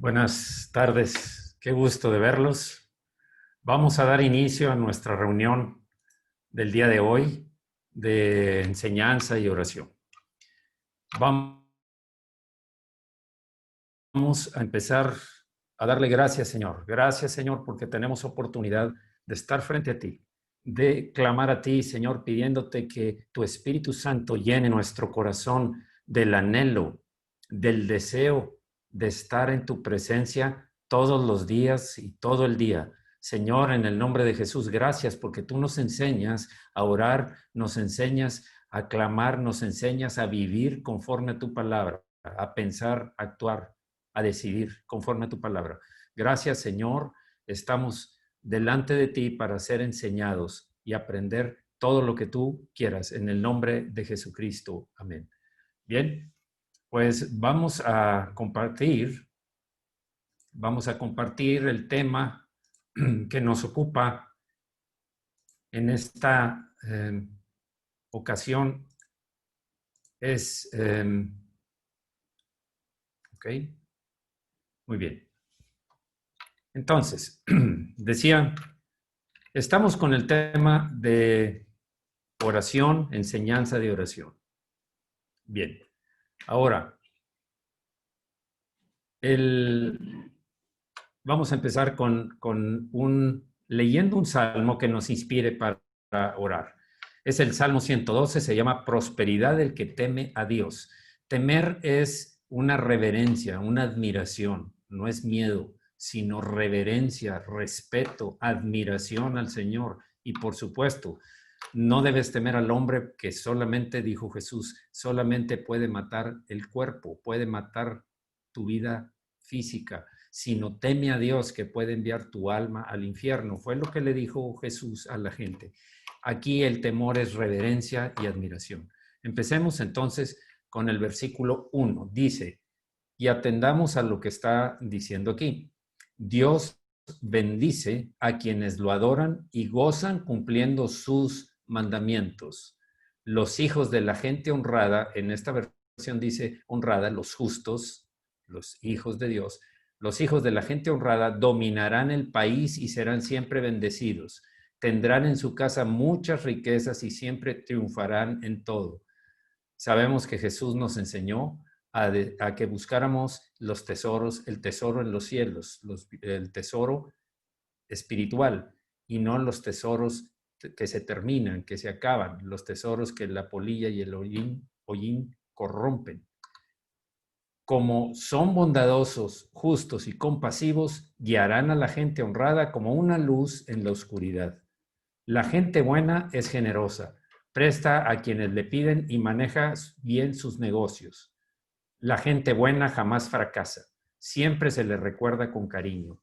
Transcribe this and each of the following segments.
Buenas tardes, qué gusto de verlos. Vamos a dar inicio a nuestra reunión del día de hoy de enseñanza y oración. Vamos a empezar a darle gracias, Señor. Gracias, Señor, porque tenemos oportunidad de estar frente a ti, de clamar a ti, Señor, pidiéndote que tu Espíritu Santo llene nuestro corazón del anhelo, del deseo de estar en tu presencia todos los días y todo el día. Señor, en el nombre de Jesús, gracias porque tú nos enseñas a orar, nos enseñas a clamar, nos enseñas a vivir conforme a tu palabra, a pensar, a actuar, a decidir conforme a tu palabra. Gracias, Señor. Estamos delante de ti para ser enseñados y aprender todo lo que tú quieras en el nombre de Jesucristo. Amén. Bien, pues vamos a compartir el tema que nos ocupa en esta ocasión. Es, ok, muy bien. Entonces, decía, estamos con el tema de oración, enseñanza de oración. Bien, ahora, vamos a empezar leyendo un salmo que nos inspire para orar. Es el Salmo 112, se llama Prosperidad del que teme a Dios. Temer es una reverencia, una admiración, no es miedo, sino reverencia, respeto, admiración al Señor. Y por supuesto, no debes temer al hombre que solamente, dijo Jesús, solamente puede matar el cuerpo, puede matar tu vida física, sino teme a Dios que puede enviar tu alma al infierno. Fue lo que le dijo Jesús a la gente. Aquí el temor es reverencia y admiración. Empecemos entonces con el versículo 1. Dice, y atendamos a lo que está diciendo aquí. Dios bendice a quienes lo adoran y gozan cumpliendo sus mandamientos. Los hijos de la gente honrada, en esta versión dice honrada, los justos, los hijos de Dios, los hijos de la gente honrada dominarán el país y serán siempre bendecidos. Tendrán en su casa muchas riquezas y siempre triunfarán en todo. Sabemos que Jesús nos enseñó a que buscáramos los tesoros, el tesoro en los cielos, el tesoro espiritual y no los tesoros que se terminan, que se acaban, los tesoros que la polilla y el hollín corrompen. Como son bondadosos, justos y compasivos, guiarán a la gente honrada como una luz en la oscuridad. La gente buena es generosa, presta a quienes le piden y maneja bien sus negocios. La gente buena jamás fracasa, siempre se le recuerda con cariño.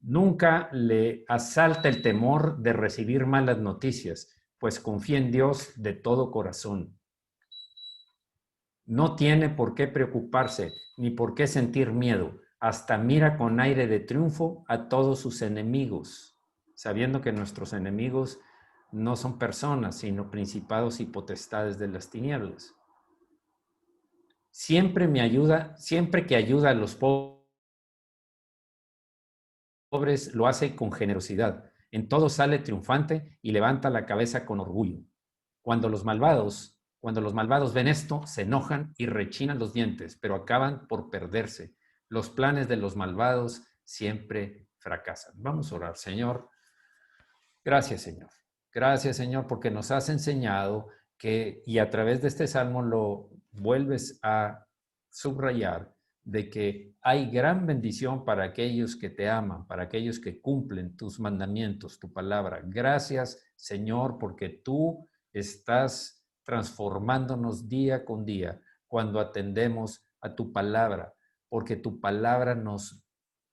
Nunca le asalta el temor de recibir malas noticias, pues confía en Dios de todo corazón. No tiene por qué preocuparse ni por qué sentir miedo. Hasta mira con aire de triunfo a todos sus enemigos, sabiendo que nuestros enemigos no son personas, sino principados y potestades de las tinieblas. Siempre que ayuda a los pobres, lo hace con generosidad. En todo sale triunfante y levanta la cabeza con orgullo. Cuando los malvados ven esto, se enojan y rechinan los dientes, pero acaban por perderse. Los planes de los malvados siempre fracasan. Vamos a orar, Señor. Gracias, Señor. Gracias, Señor, porque nos has enseñado que, y a través de este salmo lo vuelves a subrayar, de que hay gran bendición para aquellos que te aman, para aquellos que cumplen tus mandamientos, tu palabra. Gracias, Señor, porque tú estás transformándonos día con día cuando atendemos a tu palabra, porque tu palabra nos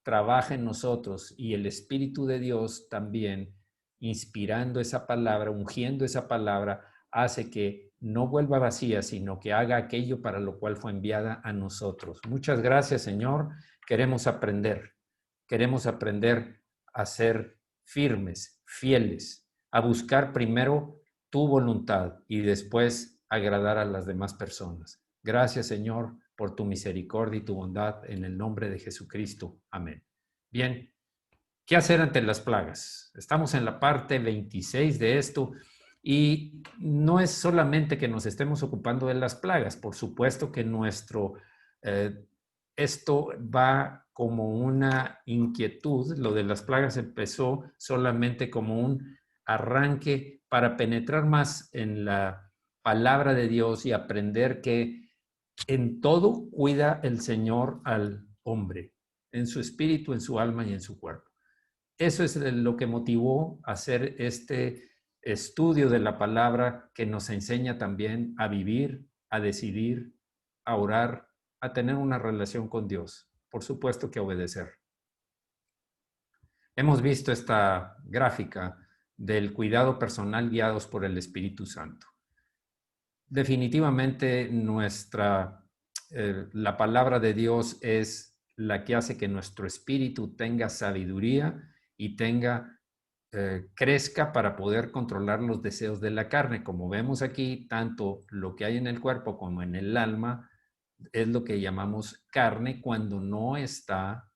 trabaja en nosotros y el Espíritu de Dios también, inspirando esa palabra, ungiendo esa palabra, hace que no vuelva vacía, sino que haga aquello para lo cual fue enviada a nosotros. Muchas gracias, Señor. Queremos aprender a ser firmes, fieles, a buscar primero tu voluntad y después agradar a las demás personas. Gracias, Señor, por tu misericordia y tu bondad, en el nombre de Jesucristo. Amén. Bien, ¿qué hacer ante las plagas? Estamos en la parte 26 de esto y no es solamente que nos estemos ocupando de las plagas, por supuesto que esto va como una inquietud. Lo de las plagas empezó solamente como un arranque para penetrar más en la palabra de Dios y aprender que en todo cuida el Señor al hombre, en su espíritu, en su alma y en su cuerpo. Eso es lo que motivó a hacer este estudio de la palabra que nos enseña también a vivir, a decidir, a orar, a tener una relación con Dios. Por supuesto que obedecer. Hemos visto esta gráfica del cuidado personal guiados por el Espíritu Santo. Definitivamente la palabra de Dios es la que hace que nuestro espíritu tenga sabiduría y crezca para poder controlar los deseos de la carne. Como vemos aquí, tanto lo que hay en el cuerpo como en el alma es lo que llamamos carne cuando no está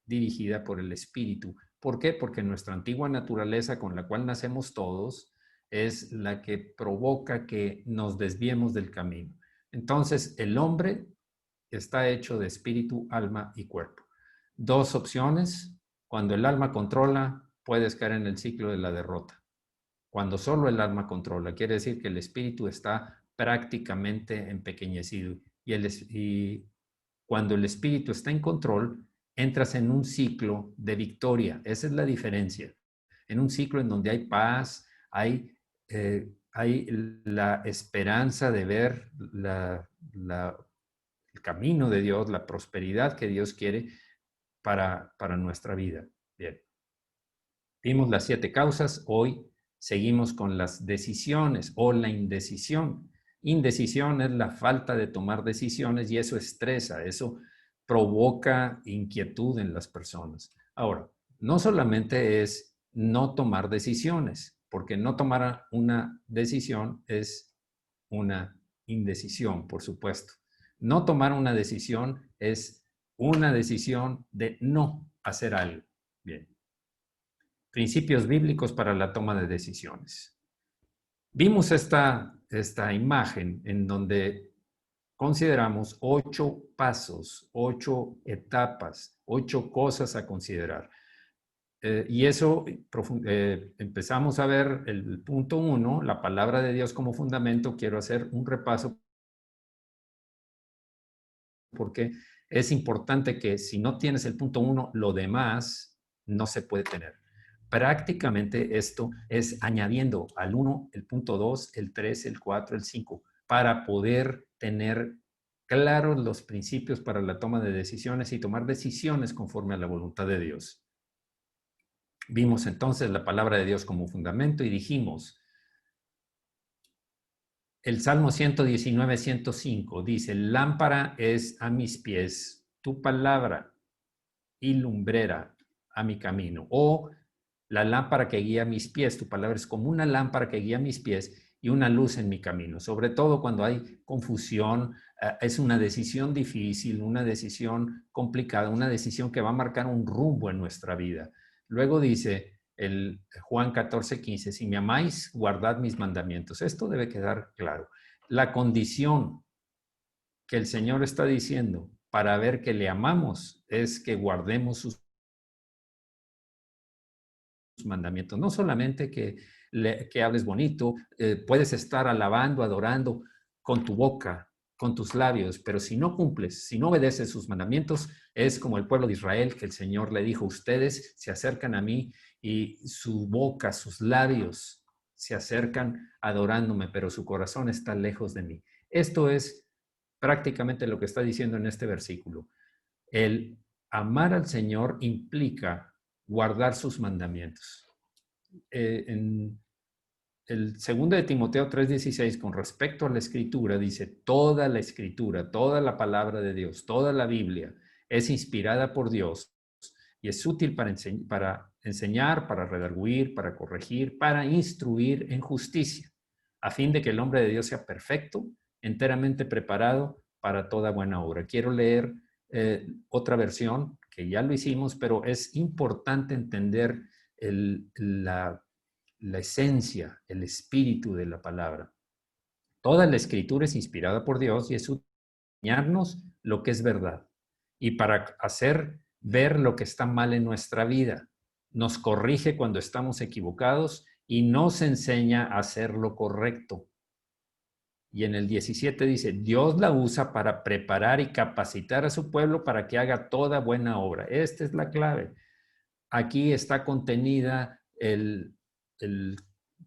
dirigida por el espíritu. ¿Por qué? Porque nuestra antigua naturaleza con la cual nacemos todos es la que provoca que nos desviemos del camino. Entonces, el hombre está hecho de espíritu, alma y cuerpo. Dos opciones. Cuando el alma controla, puedes caer en el ciclo de la derrota. Cuando solo el alma controla, quiere decir que el espíritu está prácticamente empequeñecido. Y cuando el espíritu está en control, entras en un ciclo de victoria. Esa es la diferencia. En un ciclo en donde hay paz, hay la esperanza de ver el camino de Dios, la prosperidad que Dios quiere para nuestra vida. Bien. Vimos las 7 causas. Hoy seguimos con las decisiones o la indecisión. Indecisión es la falta de tomar decisiones y eso estresa, eso provoca inquietud en las personas. Ahora, no solamente es no tomar decisiones, porque no tomar una decisión es una indecisión, por supuesto. No tomar una decisión es una decisión de no hacer algo. Bien. Principios bíblicos para la toma de decisiones. Vimos esta imagen en donde consideramos 8 pasos, 8 etapas, 8 cosas a considerar. Y eso empezamos a ver el punto 1, la palabra de Dios como fundamento. Quiero hacer un repaso porque es importante que si no tienes el punto 1, lo demás no se puede tener. Prácticamente esto es añadiendo al 1, el punto 2, el 3, el 4, el 5, para poder tener claros los principios para la toma de decisiones y tomar decisiones conforme a la voluntad de Dios. Vimos entonces la palabra de Dios como fundamento y dijimos, el Salmo 119, 105 dice, lámpara es a mis pies tu palabra y lumbrera a mi camino. O la lámpara que guía mis pies, tu palabra es como una lámpara que guía mis pies y una luz en mi camino. Sobre todo cuando hay confusión, es una decisión difícil, una decisión complicada, una decisión que va a marcar un rumbo en nuestra vida. Luego dice el Juan 14, 15, si me amáis, guardad mis mandamientos. Esto debe quedar claro. La condición que el Señor está diciendo para ver que le amamos es que guardemos sus mandamientos. No solamente que hables bonito, puedes estar alabando, adorando con tu boca, con tus labios, pero si no cumples, si no obedeces sus mandamientos, es como el pueblo de Israel, que el Señor le dijo, ustedes se acercan a mí y su boca, sus labios se acercan adorándome, pero su corazón está lejos de mí. Esto es prácticamente lo que está diciendo en este versículo. El amar al Señor implica guardar sus mandamientos. En el 2 de Timoteo 3:16, con respecto a la escritura, dice, toda la escritura, toda la palabra de Dios, toda la Biblia es inspirada por Dios y es útil para enseñar, para redarguir, para corregir, para instruir en justicia, a fin de que el hombre de Dios sea perfecto, enteramente preparado para toda buena obra. Quiero leer otra versión, que ya lo hicimos, pero es importante entender la esencia, el espíritu de la palabra. Toda la escritura es inspirada por Dios y es útil para enseñarnos lo que es verdad y para hacer ver lo que está mal en nuestra vida. Nos corrige cuando estamos equivocados y nos enseña a hacer lo correcto. Y en el 17 dice, Dios la usa para preparar y capacitar a su pueblo para que haga toda buena obra. Esta es la clave. Aquí está contenida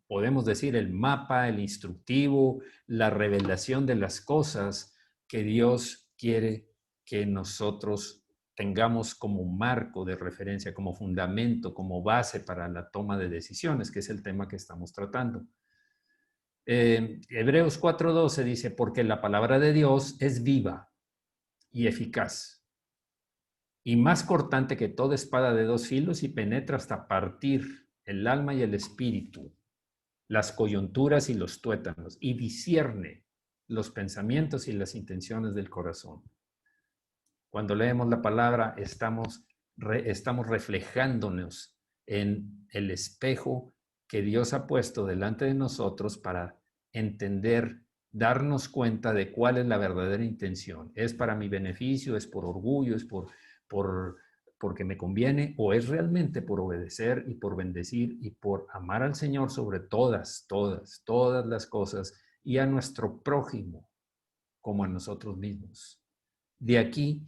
podemos decir, el mapa, el instructivo, la revelación de las cosas que Dios quiere que nosotros tengamos como marco de referencia, como fundamento, como base para la toma de decisiones, que es el tema que estamos tratando. Hebreos 4:12 dice, porque la palabra de Dios es viva y eficaz, y más cortante que toda espada de dos filos, y penetra hasta partir el alma y el espíritu, las coyunturas y los tuétanos, y discierne los pensamientos y las intenciones del corazón. Cuando leemos la palabra, estamos reflejándonos en el espejo que Dios ha puesto delante de nosotros para entender, darnos cuenta de cuál es la verdadera intención. ¿Es para mi beneficio? ¿Es por orgullo? ¿Es porque me conviene? ¿O es realmente por obedecer y por bendecir y por amar al Señor sobre todas las cosas y a nuestro prójimo como a nosotros mismos? De aquí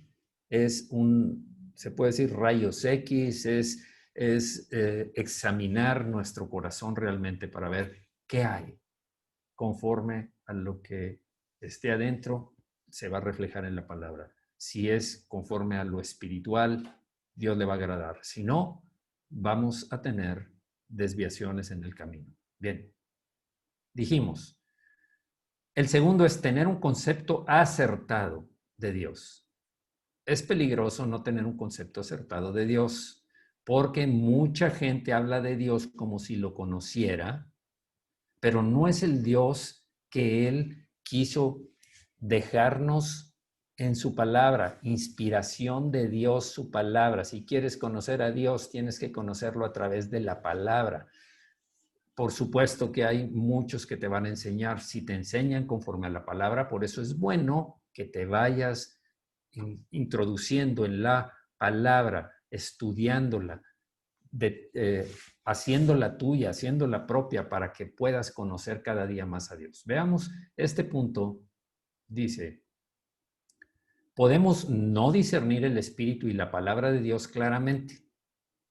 se puede decir rayos X, es examinar nuestro corazón realmente para ver qué hay conforme a lo que esté adentro, se va a reflejar en la palabra. Si es conforme a lo espiritual, Dios le va a agradar. Si no, vamos a tener desviaciones en el camino. Bien, dijimos, el segundo es tener un concepto acertado de Dios. Es peligroso no tener un concepto acertado de Dios, porque mucha gente habla de Dios como si lo conociera, pero no es el Dios que Él quiso dejarnos en su palabra, inspiración de Dios, su palabra. Si quieres conocer a Dios, tienes que conocerlo a través de la palabra. Por supuesto que hay muchos que te van a enseñar, si te enseñan conforme a la palabra, por eso es bueno que te vayas introduciendo en la palabra, estudiándola, haciéndola tuya, haciéndola propia para que puedas conocer cada día más a Dios. Veamos, este punto dice, podemos no discernir el Espíritu y la palabra de Dios claramente.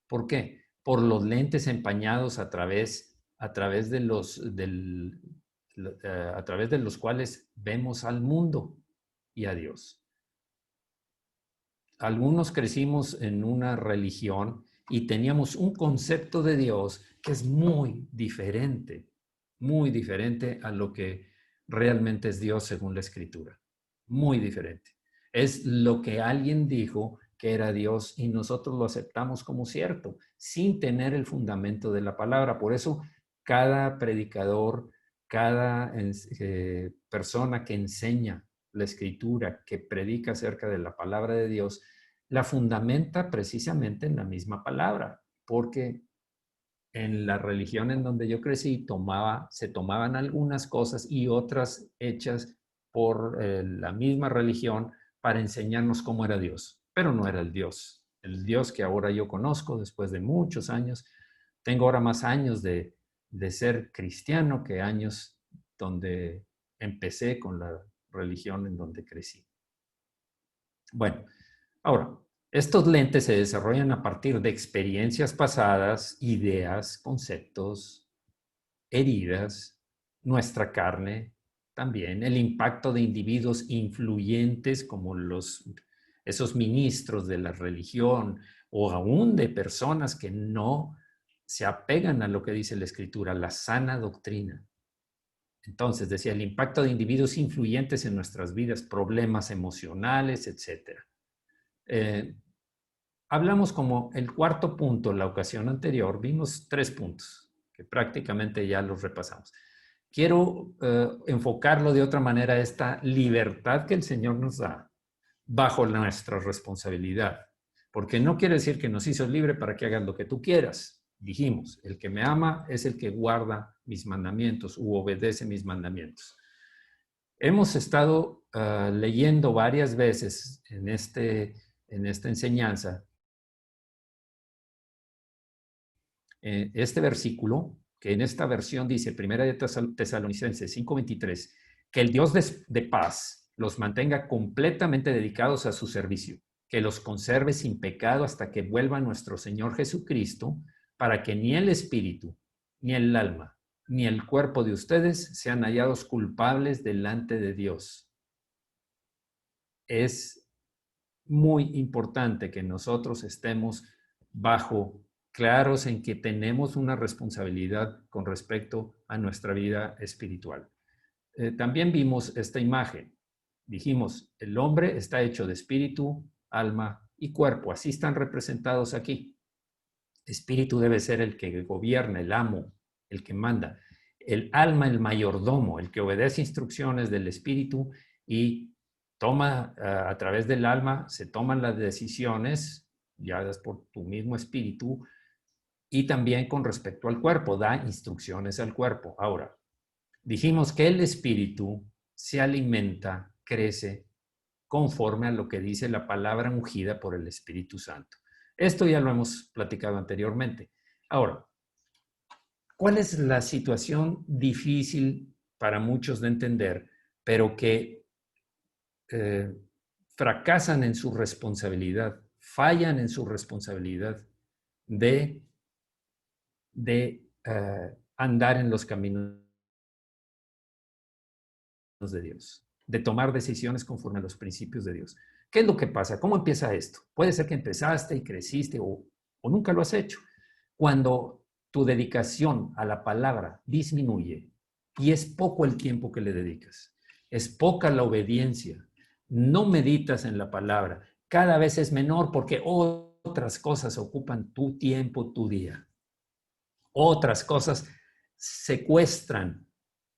¿Por qué? Por los lentes empañados a través de a través de los cuales vemos al mundo y a Dios. Algunos crecimos en una religión y teníamos un concepto de Dios que es muy diferente a lo que realmente es Dios según la Escritura. Muy diferente. Es lo que alguien dijo que era Dios y nosotros lo aceptamos como cierto, sin tener el fundamento de la palabra. Por eso cada predicador, cada persona que enseña la Escritura, que predica acerca de la palabra de Dios, la fundamenta precisamente en la misma palabra, porque en la religión en donde yo crecí se tomaban algunas cosas y otras hechas por la misma religión para enseñarnos cómo era Dios, pero no era el Dios que ahora yo conozco después de muchos años. Tengo ahora más años de ser cristiano que años donde empecé con la religión en donde crecí. Bueno, ahora, estos lentes se desarrollan a partir de experiencias pasadas, ideas, conceptos, heridas, nuestra carne, también el impacto de individuos influyentes como esos ministros de la religión o aún de personas que no se apegan a lo que dice la Escritura, la sana doctrina. Entonces, decía, el impacto de individuos influyentes en nuestras vidas, problemas emocionales, etc. Hablamos como el cuarto punto, la ocasión anterior, vimos 3 puntos, que prácticamente ya los repasamos. quiero enfocarlo de otra manera, esta libertad que el Señor nos da bajo nuestra responsabilidad. Porque no quiere decir que nos hizo libre para que hagas lo que tú quieras. Dijimos, el que me ama es el que guarda mis mandamientos u obedece mis mandamientos. Hemos estado leyendo varias veces en esta enseñanza este versículo, que en esta versión dice, Primera de Tesalonicenses 5:23, que el Dios de paz los mantenga completamente dedicados a su servicio, que los conserve sin pecado hasta que vuelva nuestro Señor Jesucristo, para que ni el espíritu, ni el alma, ni el cuerpo de ustedes sean hallados culpables delante de Dios. Es muy importante que nosotros estemos claros en que tenemos una responsabilidad con respecto a nuestra vida espiritual. También vimos esta imagen. Dijimos, el hombre está hecho de espíritu, alma y cuerpo. Así están representados aquí. Espíritu debe ser el que gobierna, el amo, el que manda. El alma, el mayordomo, el que obedece instrucciones del espíritu y toma a través del alma, se toman las decisiones guiadas por tu mismo espíritu y también con respecto al cuerpo, da instrucciones al cuerpo. Ahora, dijimos que el espíritu se alimenta, crece conforme a lo que dice la palabra ungida por el Espíritu Santo. Esto ya lo hemos platicado anteriormente. Ahora, ¿cuál es la situación difícil para muchos de entender, pero que fracasan en su responsabilidad, fallan en su responsabilidad de andar en los caminos de Dios, de tomar decisiones conforme a los principios de Dios? ¿Qué es lo que pasa? ¿Cómo empieza esto? Puede ser que empezaste y creciste o nunca lo has hecho. Cuando tu dedicación a la palabra disminuye y es poco el tiempo que le dedicas, es poca la obediencia, no meditas en la palabra, cada vez es menor porque otras cosas ocupan tu tiempo, tu día. Otras cosas secuestran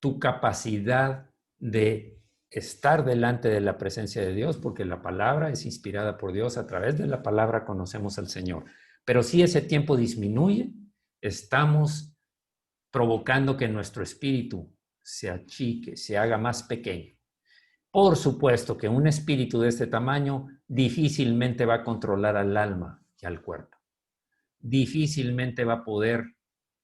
tu capacidad de estar delante de la presencia de Dios, porque la palabra es inspirada por Dios, a través de la palabra conocemos al Señor. Pero si ese tiempo disminuye, estamos provocando que nuestro espíritu se achique, se haga más pequeño. Por supuesto que un espíritu de este tamaño difícilmente va a controlar al alma y al cuerpo. Difícilmente va a poder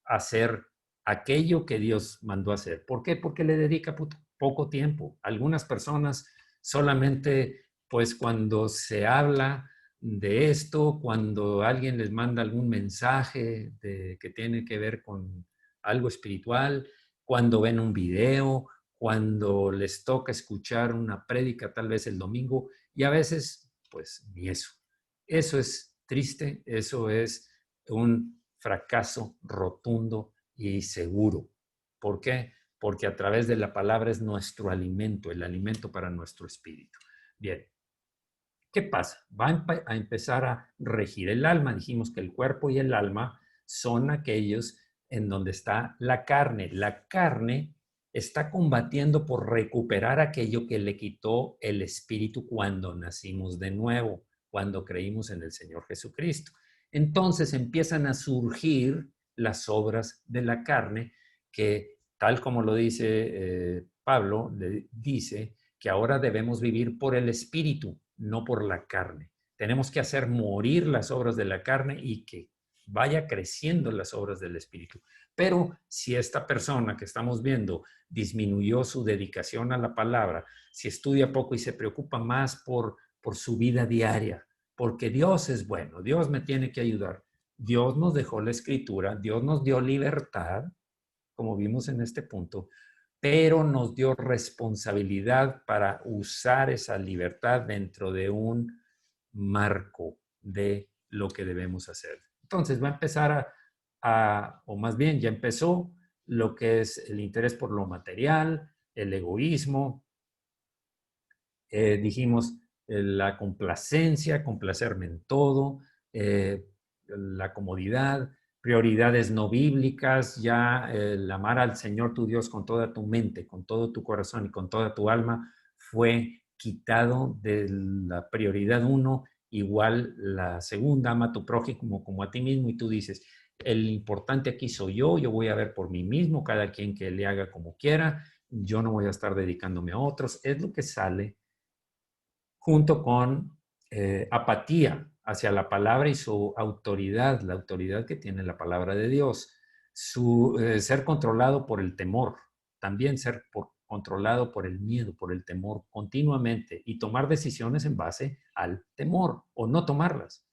hacer aquello que Dios mandó hacer. ¿Por qué? Porque le dedica poco tiempo. Algunas personas solamente, pues cuando se habla de esto, cuando alguien les manda algún mensaje que tiene que ver con algo espiritual, cuando ven un video, cuando les toca escuchar una prédica tal vez el domingo, y a veces, pues ni eso. Eso es triste, eso es un fracaso rotundo y seguro. ¿Por qué? Porque a través de la palabra es nuestro alimento, el alimento para nuestro espíritu. Bien, ¿qué pasa? Va a empezar a regir el alma. Dijimos que el cuerpo y el alma son aquellos en donde está la carne. La carne está combatiendo por recuperar aquello que le quitó el espíritu cuando nacimos de nuevo, cuando creímos en el Señor Jesucristo. Entonces empiezan a surgir las obras de la carne que, tal como lo dice Pablo, le dice que ahora debemos vivir por el espíritu, no por la carne. Tenemos que hacer morir las obras de la carne y que vaya creciendo las obras del espíritu. Pero si esta persona que estamos viendo disminuyó su dedicación a la palabra, si estudia poco y se preocupa más por su vida diaria, porque Dios es bueno, Dios me tiene que ayudar. Dios nos dejó la escritura, Dios nos dio libertad, como vimos en este punto, pero nos dio responsabilidad para usar esa libertad dentro de un marco de lo que debemos hacer. Entonces va a empezar o más bien ya empezó lo que es el interés por lo material, el egoísmo, dijimos la complacencia, complacerme en todo, la comodidad, prioridades no bíblicas, ya el amar al Señor tu Dios con toda tu mente, con todo tu corazón y con toda tu alma fue quitado de la prioridad uno, igual la segunda, ama a tu prójimo como a ti mismo, y tú dices, el importante aquí soy yo voy a ver por mí mismo, cada quien que le haga como quiera, yo no voy a estar dedicándome a otros, es lo que sale junto con apatía hacia la palabra y su autoridad, la autoridad que tiene la palabra de Dios, su ser controlado por el temor, también controlado por el miedo, por el temor continuamente y tomar decisiones en base al temor o no tomarlas.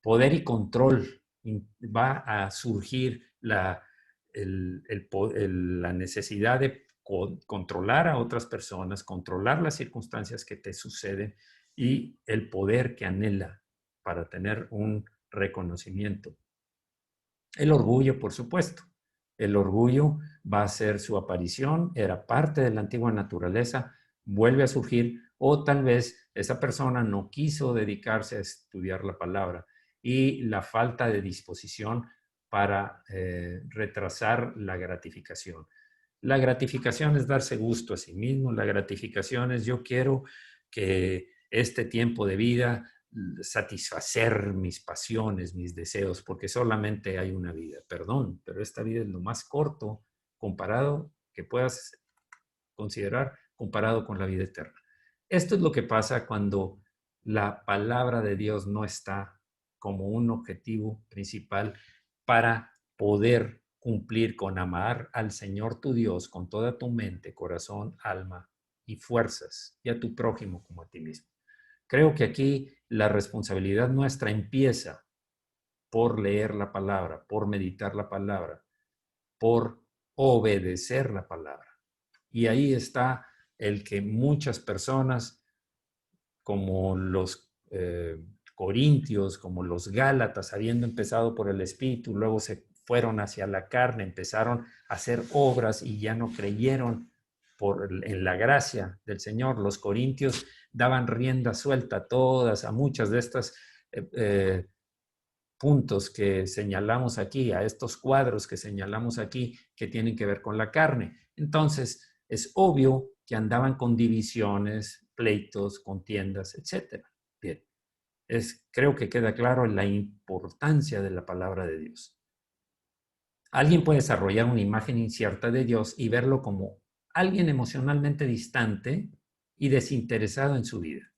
Poder y control, va a surgir la necesidad de controlar a otras personas, controlar las circunstancias que te suceden y el poder que anhela para tener un reconocimiento. El orgullo, por supuesto. El orgullo va a ser su aparición, era parte de la antigua naturaleza, vuelve a surgir, o tal vez esa persona no quiso dedicarse a estudiar la palabra y la falta de disposición para retrasar la gratificación. La gratificación es darse gusto a sí mismo, la gratificación es yo quiero que este tiempo de vida satisfacer mis pasiones, mis deseos, porque solamente hay una vida. Perdón, pero esta vida es lo más corto comparado que puedas considerar comparado con la vida eterna. Esto es lo que pasa cuando la palabra de Dios no está como un objetivo principal para poder cumplir con amar al Señor tu Dios con toda tu mente, corazón, alma y fuerzas, y a tu prójimo como a ti mismo. Creo que aquí la responsabilidad nuestra empieza por leer la palabra, por meditar la palabra, por obedecer la palabra. Y ahí está el que muchas personas, como los corintios, como los gálatas, habiendo empezado por el espíritu, luego se fueron hacia la carne, empezaron a hacer obras y ya no creyeron en la gracia del Señor. Los corintios daban rienda suelta a todas, a muchas de estas puntos que señalamos aquí, a estos cuadros que señalamos aquí, que tienen que ver con la carne. Entonces, es obvio que andaban con divisiones, pleitos, contiendas, etc. Bien, creo que queda claro la importancia de la palabra de Dios. Alguien puede desarrollar una imagen incierta de Dios y verlo como alguien emocionalmente distante y desinteresado en su vida.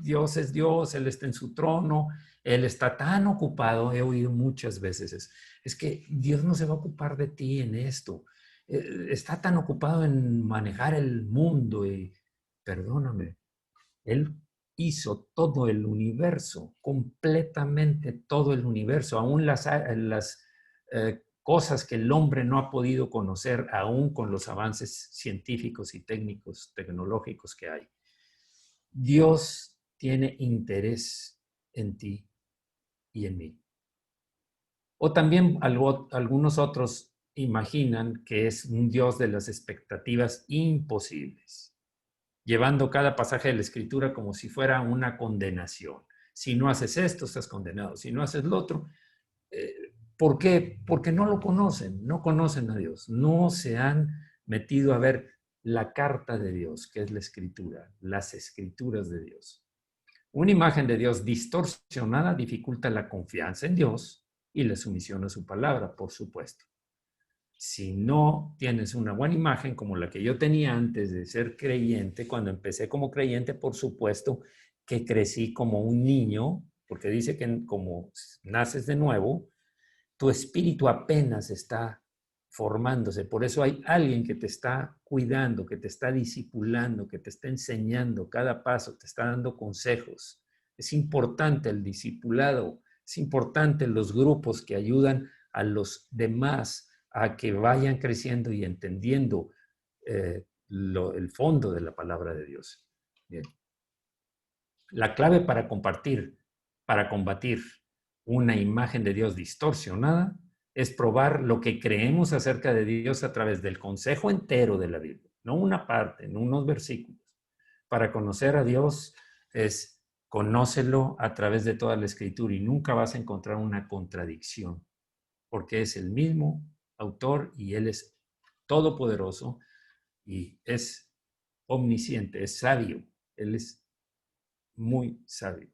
Dios es Dios, Él está en su trono, Él está tan ocupado, he oído muchas veces, es que Dios no se va a ocupar de ti en esto, está tan ocupado en manejar el mundo y perdóname, Él hizo todo el universo, completamente todo el universo, aún las cosas que el hombre no ha podido conocer, aún con los avances científicos y técnicos, tecnológicos que hay. Dios tiene interés en ti y en mí. O también algunos otros imaginan que es un Dios de las expectativas imposibles, llevando cada pasaje de la Escritura como si fuera una condenación. Si no haces esto, estás condenado. Si no haces lo otro, ¿por qué? Porque no lo conocen, no conocen a Dios, no se han metido a ver la carta de Dios, que es la Escritura, las Escrituras de Dios. Una imagen de Dios distorsionada dificulta la confianza en Dios y la sumisión a su palabra, por supuesto. Si no tienes una buena imagen como la que yo tenía antes de ser creyente, cuando empecé como creyente, por supuesto que crecí como un niño, porque dice que como naces de nuevo, tu espíritu apenas está formándose. Por eso hay alguien que te está cuidando, que te está discipulando, que te está enseñando cada paso, te está dando consejos. Es importante el discipulado, es importante los grupos que ayudan a los demás a que vayan creciendo y entendiendo el fondo de la palabra de Dios. Bien. La clave para compartir, para combatir una imagen de Dios distorsionada es probar lo que creemos acerca de Dios a través del consejo entero de la Biblia, no una parte, no unos versículos. Para conocer a Dios es Conócelo a través de toda la Escritura y nunca vas a encontrar una contradicción, porque es el mismo autor y Él es todopoderoso y es omnisciente, es sabio. Él es muy sabio.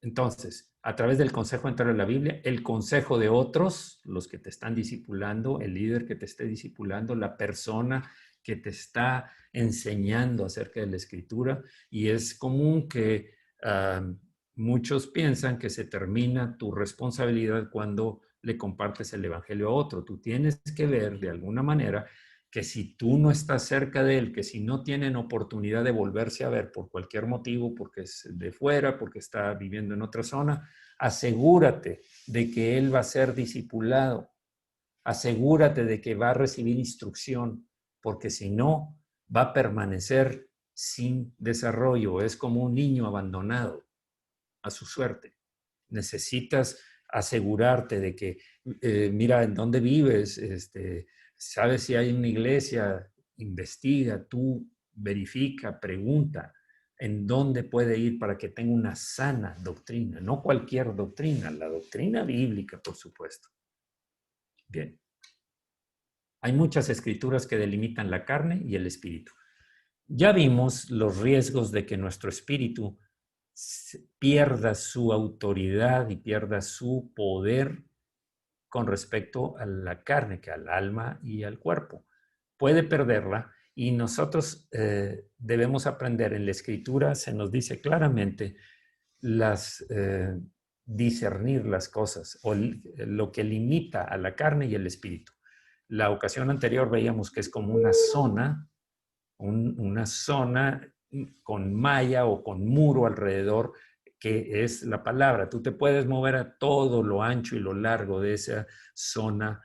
Entonces, a través del consejo entero de la Biblia, el consejo de otros, los que te están discipulando, el líder que te esté discipulando, la persona que te está enseñando acerca de la Escritura, y es común que muchos piensan que se termina tu responsabilidad cuando le compartes el Evangelio a otro. Tú tienes que ver de alguna manera que si tú no estás cerca de él, que si no tienen oportunidad de volverse a ver por cualquier motivo, porque es de fuera, porque está viviendo en otra zona, asegúrate de que él va a ser discipulado, asegúrate de que va a recibir instrucción, porque si no, va a permanecer sin desarrollo, es como un niño abandonado a su suerte. Necesitas asegurarte de que, mira, en dónde vives, sabes si hay una iglesia, investiga, tú verifica, pregunta en dónde puede ir para que tenga una sana doctrina, no cualquier doctrina, la doctrina bíblica, por supuesto. Bien. Hay muchas escrituras que delimitan la carne y el espíritu. Ya vimos los riesgos de que nuestro espíritu pierda su autoridad y pierda su poder con respecto a la carne, que al alma y al cuerpo. Puede perderla y nosotros debemos aprender. En la Escritura se nos dice claramente discernir las cosas o lo que limita a la carne y el espíritu. La ocasión anterior veíamos que es como una zona, una zona con malla o con muro alrededor, que es la palabra. Tú te puedes mover a todo lo ancho y lo largo de esa zona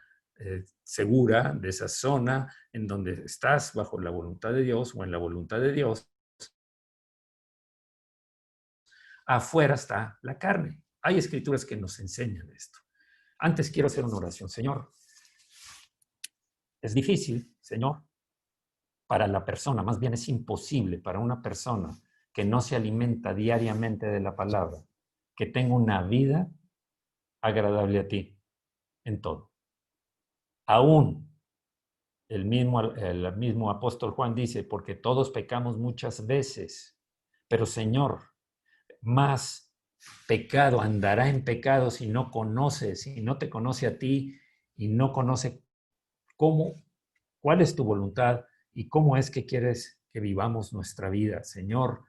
segura, de esa zona en donde estás bajo la voluntad de Dios o en la voluntad de Dios. Afuera está la carne. Hay escrituras que nos enseñan esto. Antes quiero hacer una oración. Señor, es difícil, Señor, para la persona, más bien es imposible para una persona que no se alimenta diariamente de la palabra, que tenga una vida agradable a ti en todo. Aún el mismo apóstol Juan dice, porque todos pecamos muchas veces, pero Señor, más pecado andará en pecado si no conoce, si no te conoce a ti y no conoce cuál es tu voluntad y cómo es que quieres que vivamos nuestra vida. Señor,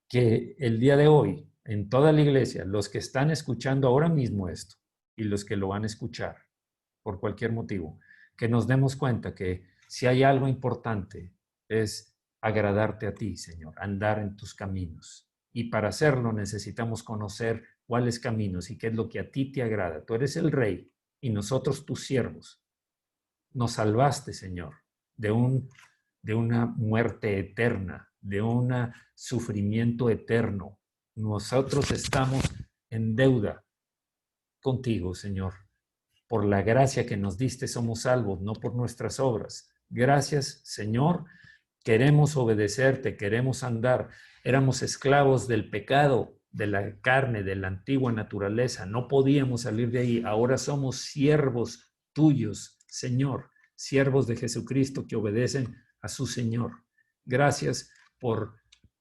que el día de hoy, en toda la iglesia, los que están escuchando ahora mismo esto y los que lo van a escuchar por cualquier motivo, que nos demos cuenta que si hay algo importante es agradarte a ti, Señor, andar en tus caminos. Y para hacerlo necesitamos conocer cuáles caminos y qué es lo que a ti te agrada. Tú eres el Rey y nosotros tus siervos. Nos salvaste, Señor, de una muerte eterna, de un sufrimiento eterno. Nosotros estamos en deuda contigo, Señor. Por la gracia que nos diste somos salvos, no por nuestras obras. Gracias, Señor. Queremos obedecerte, queremos andar. Éramos esclavos del pecado, de la carne, de la antigua naturaleza. No podíamos salir de ahí. Ahora somos siervos tuyos, Señor, siervos de Jesucristo que obedecen a su Señor. Gracias por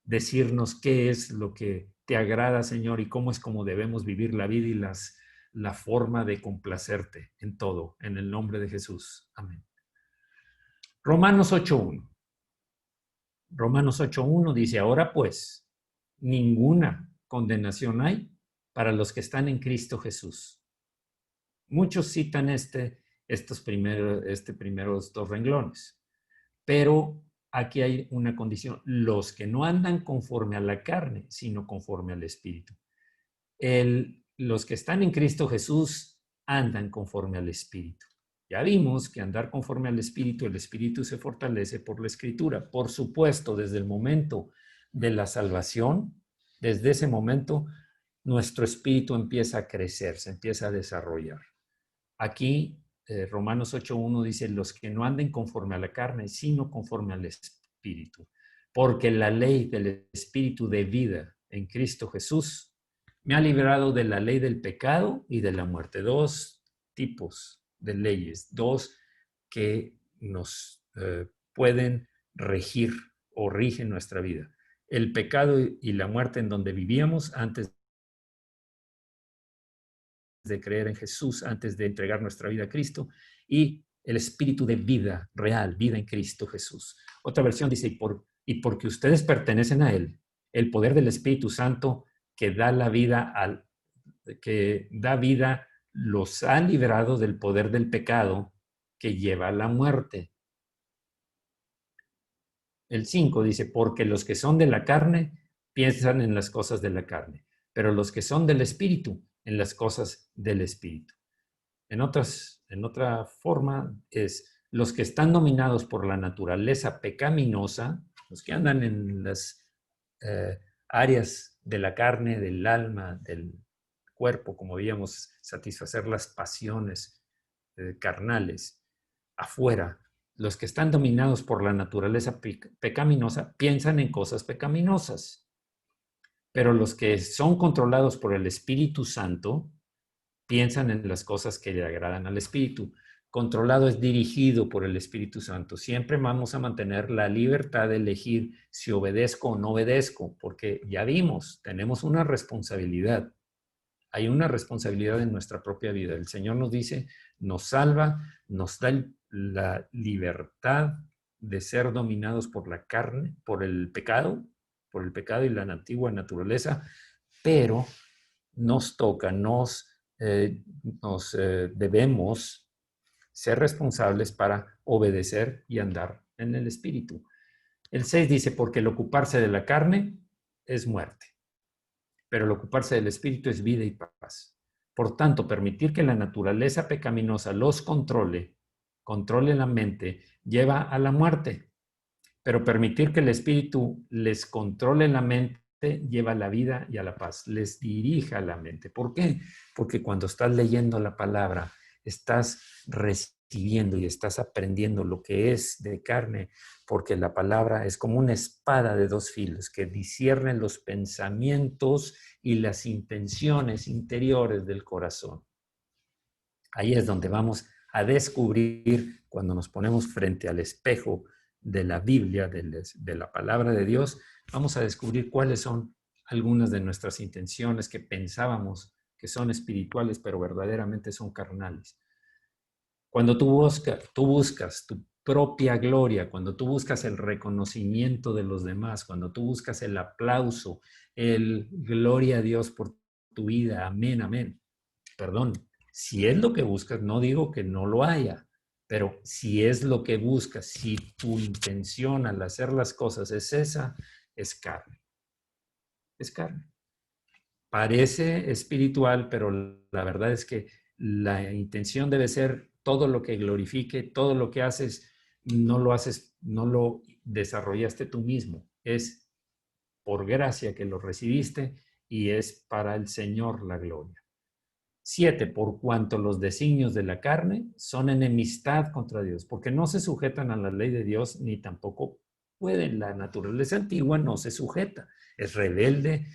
decirnos qué es lo que te agrada, Señor, y cómo es como debemos vivir la vida y la forma de complacerte en todo. En el nombre de Jesús. Amén. Romanos 8.1. Romanos 8.1 dice, ahora pues, ninguna condenación hay para los que están en Cristo Jesús. Muchos citan estos primeros dos renglones, pero aquí hay una condición, los que no andan conforme a la carne, sino conforme al Espíritu. Los que están en Cristo Jesús andan conforme al Espíritu. Ya vimos que andar conforme al Espíritu, el Espíritu se fortalece por la Escritura. Por supuesto, desde el momento de la salvación, desde ese momento, nuestro espíritu empieza a crecer, se empieza a desarrollar. Aquí, Romanos 8.1 dice, los que no anden conforme a la carne, sino conforme al Espíritu. porque la ley del Espíritu de vida en Cristo Jesús me ha librado de la ley del pecado y de la muerte. Dos tipos de leyes, dos que nos pueden regir o rigen nuestra vida. El pecado y la muerte en donde vivíamos antes de creer en Jesús, antes de entregar nuestra vida a Cristo, y el espíritu de vida real, vida en Cristo Jesús. Otra versión dice, y porque ustedes pertenecen a Él, el poder del Espíritu Santo que da la vida que da vida, los ha librado del poder del pecado que lleva a la muerte. El 5 dice, porque los que son de la carne piensan en las cosas de la carne, pero los que son del Espíritu, en las cosas del Espíritu. En otra forma es, los que están dominados por la naturaleza pecaminosa, los que andan en las áreas de la carne, del alma, del cuerpo, como veíamos, satisfacer las pasiones carnales afuera. Los que están dominados por la naturaleza pecaminosa piensan en cosas pecaminosas, pero los que son controlados por el Espíritu Santo piensan en las cosas que le agradan al Espíritu. Controlado es dirigido por el Espíritu Santo. Siempre vamos a mantener la libertad de elegir si obedezco o no obedezco, porque ya vimos, tenemos una responsabilidad. Hay una responsabilidad en nuestra propia vida. El Señor nos dice, nos salva, nos da la libertad de ser dominados por la carne, por el pecado y la antigua naturaleza, pero nos toca, debemos ser responsables para obedecer y andar en el Espíritu. El 6 dice, porque el ocuparse de la carne es muerte, pero el ocuparse del Espíritu es vida y paz. Por tanto, permitir que la naturaleza pecaminosa los controle la mente, lleva a la muerte, pero permitir que el Espíritu les controle la mente lleva a la vida y a la paz, les dirija la mente. ¿Por qué? Porque cuando estás leyendo la palabra, estás recibiendo y estás aprendiendo lo que es de carne, porque la palabra es como una espada de dos filos que discierne los pensamientos y las intenciones interiores del corazón. Ahí es donde vamos a descubrir, cuando nos ponemos frente al espejo de la Biblia, de la palabra de Dios, vamos a descubrir cuáles son algunas de nuestras intenciones que pensábamos que son espirituales, pero verdaderamente son carnales. Cuando tú buscas tu propia gloria, cuando tú buscas el reconocimiento de los demás, cuando tú buscas el aplauso, el gloria a Dios por tu vida, amén, amén. Perdón, si es lo que buscas, no digo que no lo haya, pero si es lo que buscas, si tu intención al hacer las cosas es esa, es carne. Es carne. Parece espiritual, pero la verdad es que la intención debe ser todo lo que glorifique, todo lo que haces, no lo desarrollaste tú mismo. Es por gracia que lo recibiste y es para el Señor la gloria. 7, por cuanto los designios de la carne son enemistad contra Dios, porque no se sujetan a la ley de Dios ni tampoco pueden. La naturaleza antigua no se sujeta, es rebelde,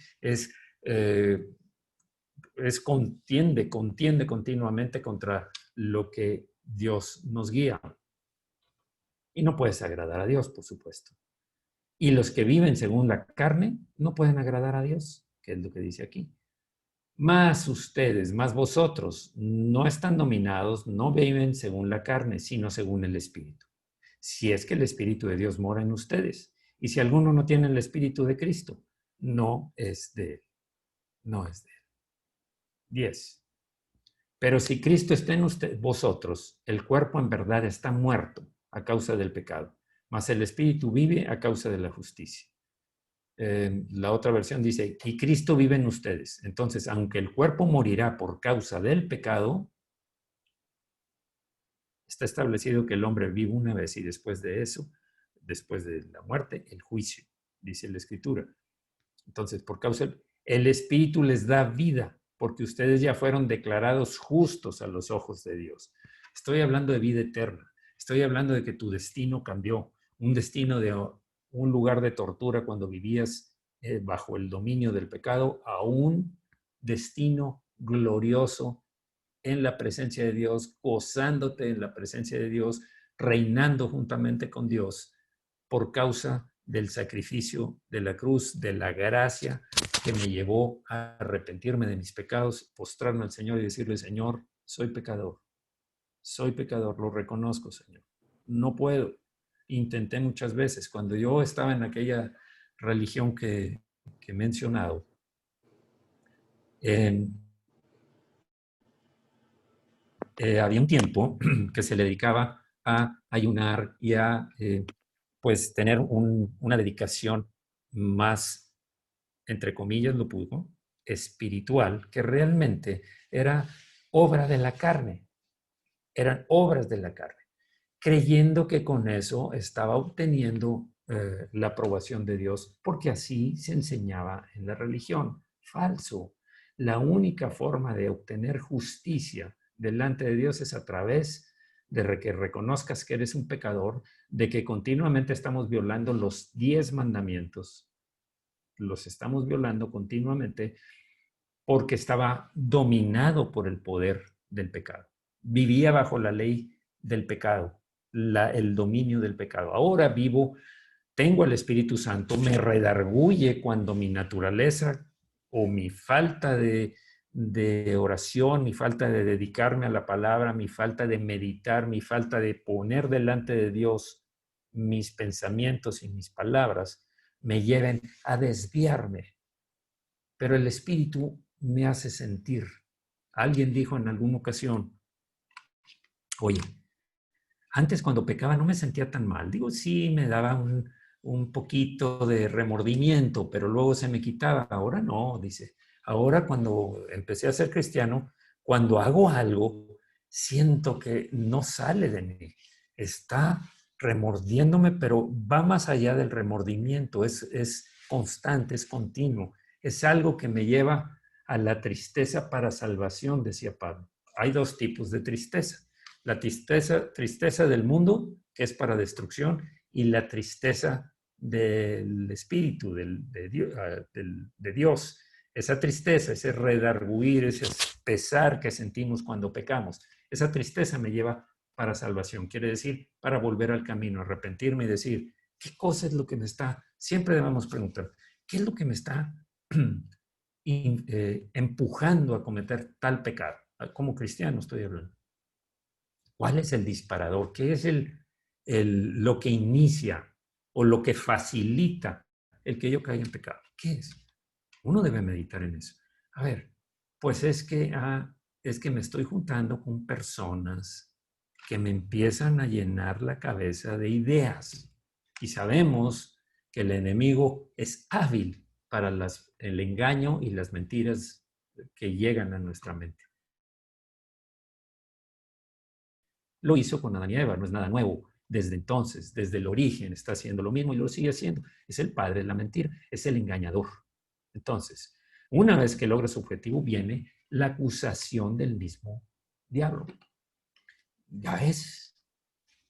contiende continuamente contra lo que Dios nos guía. Y no puedes agradar a Dios, por supuesto. Y los que viven según la carne no pueden agradar a Dios, que es lo que dice aquí. Más ustedes, más vosotros, no están dominados, no viven según la carne, sino según el Espíritu. Si es que el Espíritu de Dios mora en ustedes. Y si alguno no tiene el Espíritu de Cristo, no es de él. No es de él. 10. Pero si Cristo está en vosotros, el cuerpo en verdad está muerto a causa del pecado, mas el Espíritu vive a causa de la justicia. La otra versión dice, y Cristo vive en ustedes. Entonces, aunque el cuerpo morirá por causa del pecado, está establecido que el hombre vive una vez y después de eso, después de la muerte, el juicio, dice la Escritura. Entonces, por causa, el Espíritu les da vida, porque ustedes ya fueron declarados justos a los ojos de Dios. Estoy hablando de vida eterna. Estoy hablando de que tu destino cambió, un destino de un lugar de tortura cuando vivías bajo el dominio del pecado, a un destino glorioso en la presencia de Dios, gozándote en la presencia de Dios, reinando juntamente con Dios por causa del sacrificio de la cruz, de la gracia que me llevó a arrepentirme de mis pecados, postrarme al Señor y decirle, Señor, soy pecador, lo reconozco, Señor. No puedo. Intenté muchas veces. Cuando yo estaba en aquella religión que he mencionado, había un tiempo que se le dedicaba a ayunar y a pues tener una dedicación más, entre comillas, lo pudo, espiritual, que realmente era obra de la carne, eran obras de la carne, creyendo que con eso estaba obteniendo la aprobación de Dios, porque así se enseñaba en la religión. Falso. La única forma de obtener justicia delante de Dios es a través de que reconozcas que eres un pecador, de que continuamente estamos violando los 10 mandamientos, los estamos violando continuamente porque estaba dominado por el poder del pecado. Vivía bajo la ley del pecado, el dominio del pecado. Ahora vivo, tengo el Espíritu Santo, me redarguye cuando mi naturaleza o mi falta de oración, mi falta de dedicarme a la palabra, mi falta de meditar, mi falta de poner delante de Dios mis pensamientos y mis palabras, me lleven a desviarme. Pero el Espíritu me hace sentir. Alguien dijo en alguna ocasión, oye, antes cuando pecaba no me sentía tan mal. Digo, sí, me daba un poquito de remordimiento, pero luego se me quitaba. Ahora no, dice. Ahora cuando empecé a ser cristiano, cuando hago algo, siento que no sale de mí. Está remordiéndome, pero va más allá del remordimiento. Es constante, es continuo. Es algo que me lleva a la tristeza para salvación, decía Pablo. Hay dos tipos de tristeza: la tristeza del mundo, que es para destrucción, y la tristeza del espíritu, de Dios. Esa tristeza, ese redarguir, ese pesar que sentimos cuando pecamos, esa tristeza me lleva para salvación. Quiere decir, para volver al camino, arrepentirme y decir, ¿qué cosa es lo que me está? Siempre debemos preguntar, ¿qué es lo que me está empujando a cometer tal pecado? Como cristiano estoy hablando. ¿Cuál es el disparador? ¿Qué es lo que inicia o lo que facilita el que yo caiga en pecado? ¿Qué es? Uno debe meditar en eso. A ver, pues es que me estoy juntando con personas que me empiezan a llenar la cabeza de ideas. Y sabemos que el enemigo es hábil para el engaño y las mentiras que llegan a nuestra mente. Lo hizo con Adán y Eva, no es nada nuevo. Desde entonces, desde el origen, está haciendo lo mismo y lo sigue haciendo. Es el padre de la mentira, es el engañador. Entonces, una vez que logra su objetivo, viene la acusación del mismo diablo. Ya ves,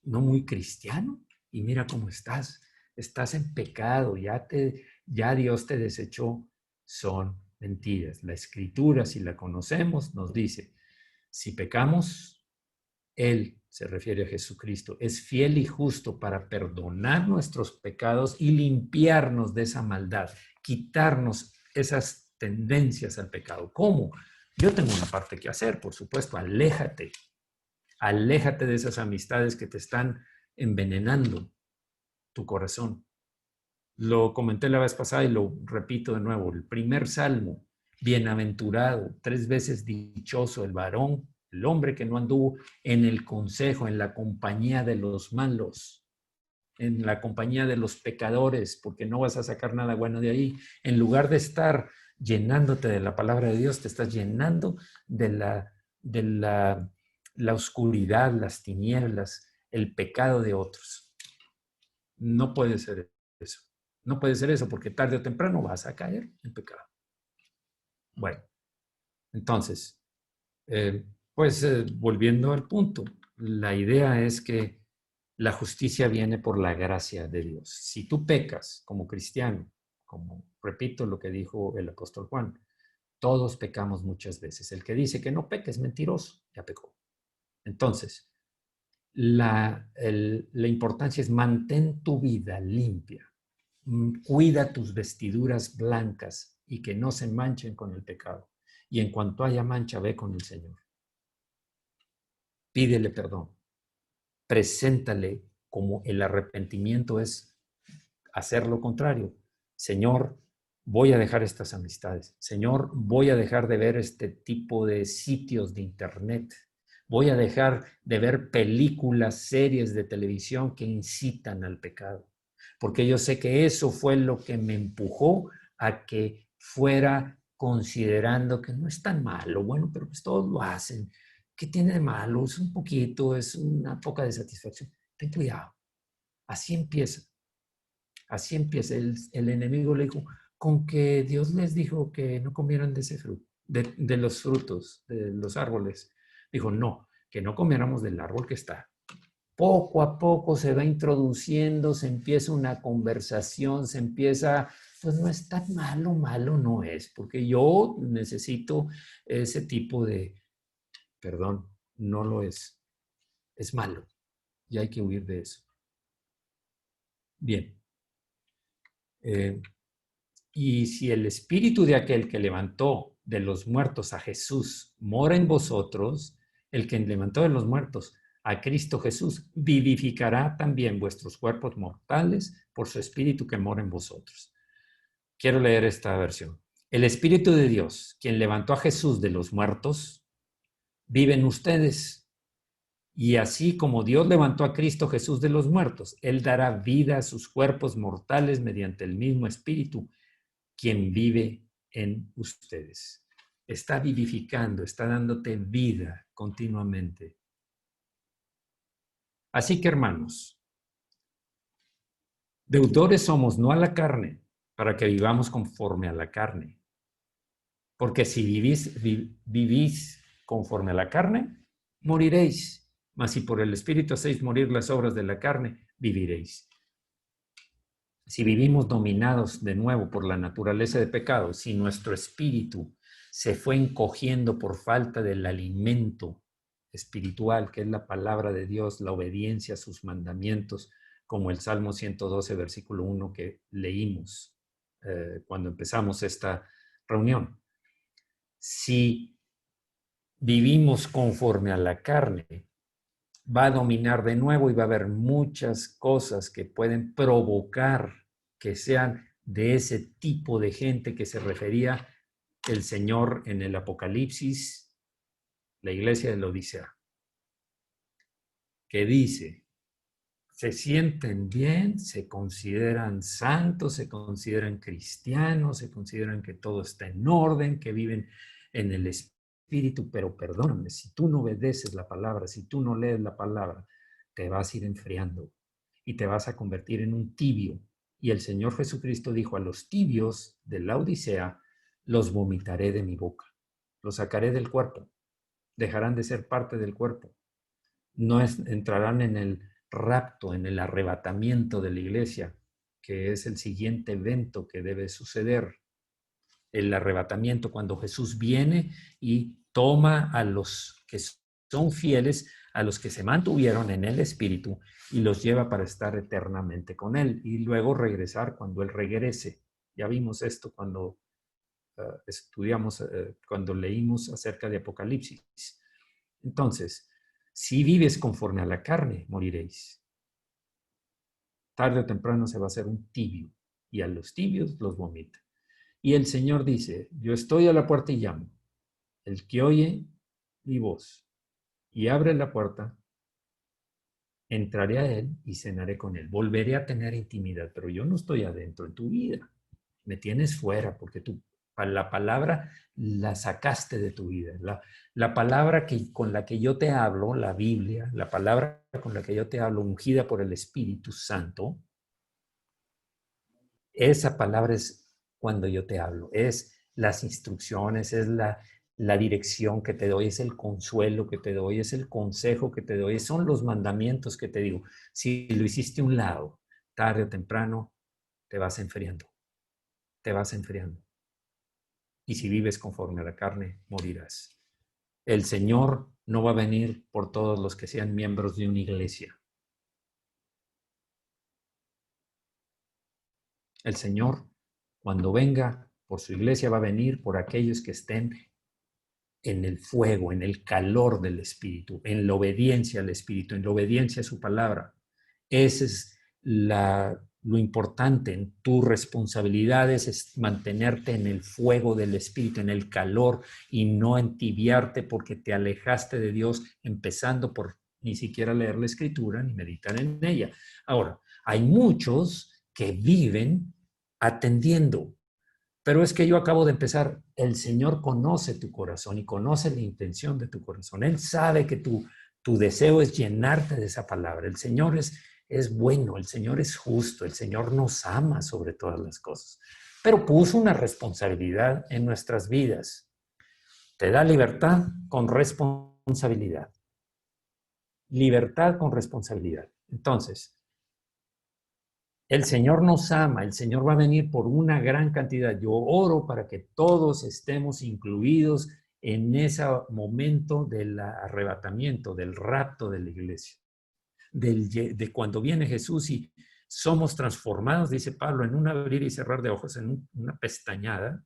no muy cristiano, y mira cómo estás. Estás en pecado, ya Dios te desechó. Son mentiras. La escritura, si la conocemos, nos dice, si pecamos, Él, se refiere a Jesucristo, es fiel y justo para perdonar nuestros pecados y limpiarnos de esa maldad, quitarnos esas tendencias al pecado. ¿Cómo? Yo tengo una parte que hacer, por supuesto, aléjate de esas amistades que te están envenenando tu corazón. Lo comenté la vez pasada y lo repito de nuevo. El primer salmo, bienaventurado, 3 veces dichoso el varón, el hombre que no anduvo en el consejo, en la compañía de los malos, en la compañía de los pecadores, porque no vas a sacar nada bueno de ahí. En lugar de estar llenándote de la palabra de Dios, te estás llenando de la oscuridad, las tinieblas, el pecado de otros. No puede ser eso. No puede ser eso porque tarde o temprano vas a caer en pecado. Bueno, entonces, volviendo al punto, la idea es que La justicia viene por la gracia de Dios. Si tú pecas como cristiano, como repito lo que dijo el apóstol Juan, todos pecamos muchas veces. El que dice que no peca es mentiroso, ya pecó. Entonces, la importancia es mantén tu vida limpia, cuida tus vestiduras blancas y que no se manchen con el pecado. Y en cuanto haya mancha, ve con el Señor. Pídele perdón. Preséntale como el arrepentimiento es hacer lo contrario. Señor, voy a dejar estas amistades. Señor, voy a dejar de ver este tipo de sitios de internet. Voy a dejar de ver películas, series de televisión que incitan al pecado. Porque yo sé que eso fue lo que me empujó a que fuera considerando que no es tan malo. Bueno, pero pues todos lo hacen. ¿Qué tiene de malo? Es un poquito, es una poca de satisfacción. Ten cuidado. Así empieza. Así empieza. El enemigo le dijo, con que Dios les dijo que no comieran de ese fruto, de los frutos, de los árboles. Dijo, no, que no comiéramos del árbol que está. Poco a poco se va introduciendo, se empieza una conversación, se empieza, pues no es tan malo, malo no es, porque yo necesito ese tipo de, perdón, no lo es malo y hay que huir de eso. Bien. Y si el espíritu de aquel que levantó de los muertos a Jesús mora en vosotros, el que levantó de los muertos a Cristo Jesús vivificará también vuestros cuerpos mortales por su espíritu que mora en vosotros. Quiero leer esta versión. El espíritu de Dios, quien levantó a Jesús de los muertos, vive en ustedes. Y así como Dios levantó a Cristo Jesús de los muertos, Él dará vida a sus cuerpos mortales mediante el mismo espíritu quien vive en ustedes. Está vivificando, está dándote vida continuamente. Así que, hermanos, deudores somos no a la carne, para que vivamos conforme a la carne. Porque si vivís conforme a la carne, moriréis. Mas si por el Espíritu hacéis morir las obras de la carne, viviréis. Si vivimos dominados de nuevo por la naturaleza de pecado, si nuestro espíritu se fue encogiendo por falta del alimento espiritual, que es la palabra de Dios, la obediencia a sus mandamientos, como el Salmo 112, versículo 1 que leímos cuando empezamos esta reunión. Si vivimos conforme a la carne, va a dominar de nuevo y va a haber muchas cosas que pueden provocar que sean de ese tipo de gente que se refería el Señor en el Apocalipsis, la iglesia de la Odisea, que dice, se sienten bien, se consideran santos, se consideran cristianos, se consideran que todo está en orden, que viven en el Espíritu, pero perdóname, si tú no obedeces la palabra, si tú no lees la palabra, te vas a ir enfriando y te vas a convertir en un tibio. Y el Señor Jesucristo dijo a los tibios de la Odisea, los vomitaré de mi boca, los sacaré del cuerpo, dejarán de ser parte del cuerpo, no entrarán en el rapto, en el arrebatamiento de la iglesia, que es el siguiente evento que debe suceder. El arrebatamiento cuando Jesús viene y toma a los que son fieles, a los que se mantuvieron en el Espíritu y los lleva para estar eternamente con Él y luego regresar cuando Él regrese. Ya vimos esto cuando estudiamos, cuando leímos acerca de Apocalipsis. Entonces, si vives conforme a la carne, moriréis. Tarde o temprano se va a hacer un tibio y a los tibios los vomita. Y el Señor dice, yo estoy a la puerta y llamo. El que oye mi voz y abre la puerta, entraré a él y cenaré con él. Volveré a tener intimidad, pero yo no estoy adentro en tu vida. Me tienes fuera porque tú, la palabra la sacaste de tu vida. La palabra con la que yo te hablo, la Biblia, la palabra con la que yo te hablo, ungida por el Espíritu Santo, esa palabra es cuando yo te hablo, es las instrucciones, es la dirección que te doy, es el consuelo que te doy, es el consejo que te doy, son los mandamientos que te digo. Si lo hiciste a un lado, tarde o temprano, te vas enfriando, te vas enfriando. Y si vives conforme a la carne, morirás. El Señor no va a venir por todos los que sean miembros de una iglesia. El Señor, cuando venga por su iglesia, va a venir por aquellos que estén en el fuego, en el calor del Espíritu, en la obediencia al Espíritu, en la obediencia a su palabra. Ese es lo importante en tus responsabilidades, es mantenerte en el fuego del Espíritu, en el calor, y no entibiarte porque te alejaste de Dios, empezando por ni siquiera leer la Escritura ni meditar en ella. Ahora, hay muchos que viven atendiendo, pero es que yo acabo de empezar. El Señor conoce tu corazón y conoce la intención de tu corazón. Él sabe que tu deseo es llenarte de esa palabra. El Señor es bueno, el Señor es justo, el Señor nos ama sobre todas las cosas. Pero puso una responsabilidad en nuestras vidas. Te da libertad con responsabilidad. Libertad con responsabilidad. Entonces, el Señor nos ama, el Señor va a venir por una gran cantidad. Yo oro para que todos estemos incluidos en ese momento del arrebatamiento, del rapto de la iglesia, de cuando viene Jesús y somos transformados, dice Pablo, en un abrir y cerrar de ojos, en una pestañada,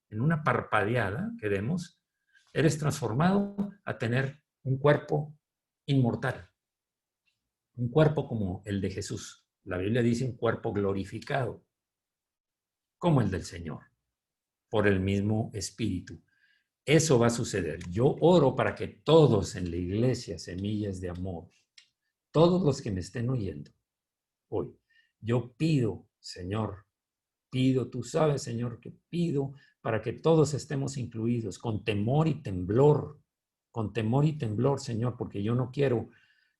en una parpadeada que demos, eres transformado a tener un cuerpo inmortal, un cuerpo como el de Jesús. La Biblia dice un cuerpo glorificado, como el del Señor, por el mismo Espíritu. Eso va a suceder. Yo oro para que todos en la iglesia, Semillas de Amor, todos los que me estén oyendo hoy, yo pido, Señor, pido, tú sabes, Señor, que pido para que todos estemos incluidos con temor y temblor, Señor, porque yo no quiero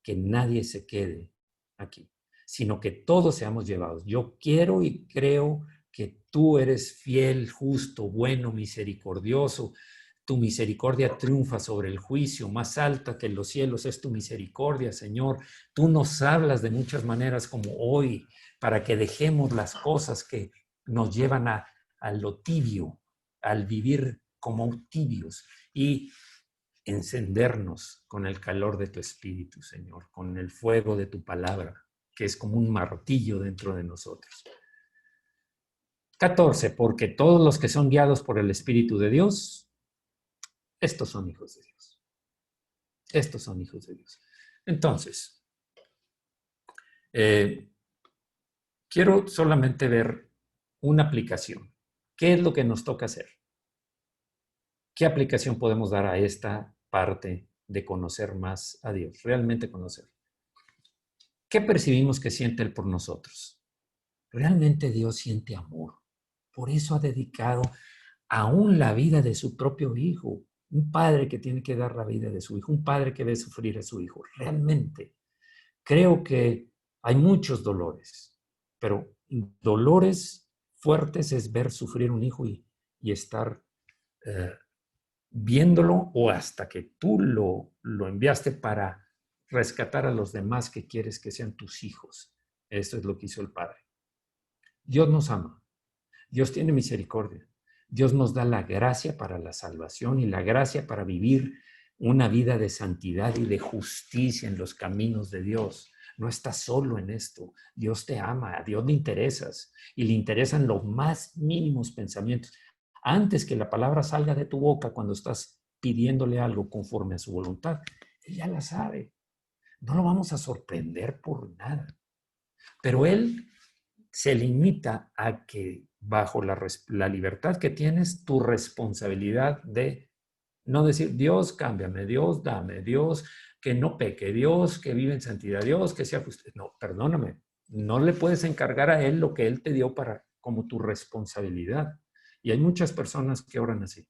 que nadie se quede aquí, sino que todos seamos llevados. Yo quiero y creo que tú eres fiel, justo, bueno, misericordioso. Tu misericordia triunfa sobre el juicio, más alta que los cielos es tu misericordia, Señor. Tú nos hablas de muchas maneras como hoy, para que dejemos las cosas que nos llevan a lo tibio, al vivir como tibios, y encendernos con el calor de tu Espíritu, Señor, con el fuego de tu palabra, que es como un martillo dentro de nosotros. 14, porque todos los que son guiados por el Espíritu de Dios, estos son hijos de Dios. Estos son hijos de Dios. Entonces, quiero solamente ver una aplicación. ¿Qué es lo que nos toca hacer? ¿Qué aplicación podemos dar a esta parte de conocer más a Dios? Realmente conocer. ¿Qué percibimos que siente Él por nosotros? Realmente Dios siente amor. Por eso ha dedicado aún la vida de su propio hijo. Un padre que tiene que dar la vida de su hijo, un padre que ve sufrir a su hijo. Realmente creo que hay muchos dolores, pero dolores fuertes es ver sufrir un hijo y estar viéndolo, o hasta que tú lo enviaste para rescatar a los demás que quieres que sean tus hijos. Eso es lo que hizo el Padre. Dios nos ama. Dios tiene misericordia. Dios nos da la gracia para la salvación y la gracia para vivir una vida de santidad y de justicia en los caminos de Dios. No estás solo en esto. Dios te ama, a Dios le interesas y le interesan los más mínimos pensamientos. Antes que la palabra salga de tu boca cuando estás pidiéndole algo conforme a su voluntad, Él ya la sabe. No lo vamos a sorprender por nada. Pero Él se limita a que bajo la libertad que tienes, tu responsabilidad de no decir, Dios, cámbiame, Dios, dame, Dios, que no peque, Dios, que vive en santidad, Dios, que sea justo. No, perdóname, no le puedes encargar a Él lo que Él te dio para como tu responsabilidad. Y hay muchas personas que oran así.